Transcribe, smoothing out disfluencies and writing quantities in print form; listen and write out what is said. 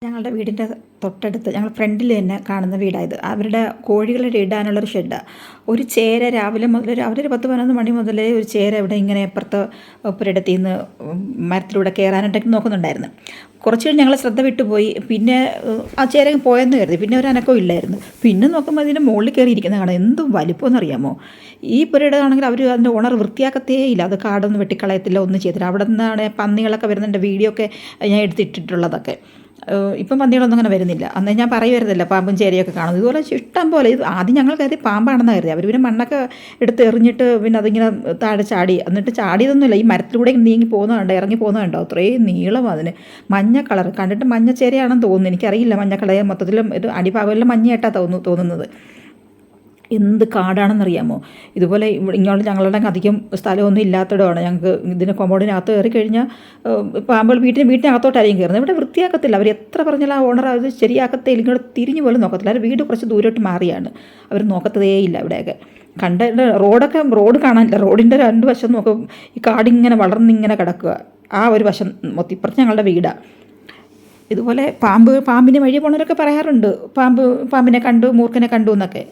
ഞങ്ങളുടെ വീടിൻ്റെ തൊട്ടടുത്ത് ഞങ്ങൾ ഫ്രണ്ടിൽ തന്നെ കാണുന്ന വീടായത്. അവരുടെ കോഴികളുടെ ഇടാനുള്ളൊരു ഷെഡാണ്. ഒരു ചേര രാവിലെ മുതൽ ഒരു 10-11 മണി മുതലേ ഒരു ചേര ഇവിടെ ഇങ്ങനെ അപ്പുറത്ത് പുരയിടത്തിൽ നിന്ന് മരത്തിലൂടെ കയറാനായിട്ടൊക്കെ നോക്കുന്നുണ്ടായിരുന്നു. കുറച്ച് കഴിഞ്ഞ് ഞങ്ങൾ ശ്രദ്ധ വിട്ടുപോയി. പിന്നെ ആ ചേര പോയെന്ന് കരുതി. പിന്നെ ഒരു അനക്കവും ഇല്ലായിരുന്നു. പിന്നെ നോക്കുമ്പോൾ അതിൻ്റെ മുകളിൽ കയറിയിരിക്കുന്ന കാണാം. എന്തും വലിപ്പമെന്നറിയാമോ? ഈ പുരയിടമാണെങ്കിൽ അവർ അതിൻ്റെ ഓണർ വൃത്തിയാക്കത്തേ ഇല്ല. അത് കാടൊന്നും വെട്ടിക്കളയത്തില്ല, ഒന്നും ചെയ്തില്ല. അവിടെ നിന്നാണ് പന്നികളൊക്കെ വരുന്നുണ്ട്. വീഡിയോ ഒക്കെ ഞാൻ എടുത്തിട്ടിട്ടുള്ളതൊക്കെ. ഇപ്പം പന്നികളൊന്നും അങ്ങനെ വരുന്നില്ല. അന്ന് ഞാൻ പറയുമായിരുന്നില്ല പാമ്പും ചേരയൊക്കെ കാണും. ഇതുപോലെ ഇഷ്ടം പോലെ. ഇത് ആദ്യം ഞങ്ങൾ കരുതി പാമ്പാണെന്ന് കരുതി. അവർ പിന്നെ മണ്ണൊക്കെ എടുത്ത് എറിഞ്ഞിട്ട് പിന്നെ അതിങ്ങനെ താഴെ ചാടി. എന്നിട്ട് ചാടിയതൊന്നുമില്ല, ഈ മരത്തിലൂടെ നീങ്ങി പോകുന്നതുണ്ടോ, ഇറങ്ങി പോകുന്നതുണ്ടോ, അത്രയും നീളം അതിന്. മഞ്ഞ കളർ കണ്ടിട്ട് മഞ്ഞ ചേരയാണെന്ന് തോന്നുന്നു. എനിക്കറിയില്ല മഞ്ഞ കളർ മൊത്തത്തിലും ഇത് അടിഭാഗമെല്ലാം മഞ്ഞയായിട്ടാണ് തോന്നുന്നത്. എന്ത് കാടാണെന്നറിയാമോ? ഇതുപോലെ ഇങ്ങോട്ട് ഞങ്ങളുടെ അധികം സ്ഥലമൊന്നും ഇല്ലാത്തിടമാണ്. ഞങ്ങൾക്ക് ഇതിന് കൊമ്പോഡിനകത്ത് കയറി കഴിഞ്ഞാൽ പാമ്പുകൾ വീട്ടിനകത്തോട്ടായിരിക്കും കയറുന്നത്. ഇവിടെ വൃത്തിയാക്കത്തില്ല. അവർ എത്ര പറഞ്ഞാലും ആ ഓണർ അത് ശരിയാക്കത്തില്ല. ഇങ്ങോട്ട് തിരിഞ്ഞു പോലും നോക്കത്തില്ല. അവർ വീട് കുറച്ച് ദൂരോട്ട് മാറിയാണ്. അവർ നോക്കത്തതേയില്ല ഇവിടെയൊക്കെ. റോഡ് കാണാനില്ല. റോഡിൻ്റെ 2 വശം നോക്കും ഈ കാടിങ്ങനെ വളർന്നിങ്ങനെ കിടക്കുക. ആ ഒരു വശം മൊത്തം ഇപ്പുറത്ത് ഞങ്ങളുടെ വീടാണ്. ഇതുപോലെ പാമ്പിനെ വഴി പോണവരൊക്കെ പറയാറുണ്ട് പാമ്പിനെ കണ്ടു, മൂർഖനെ കണ്ടു എന്നൊക്കെ.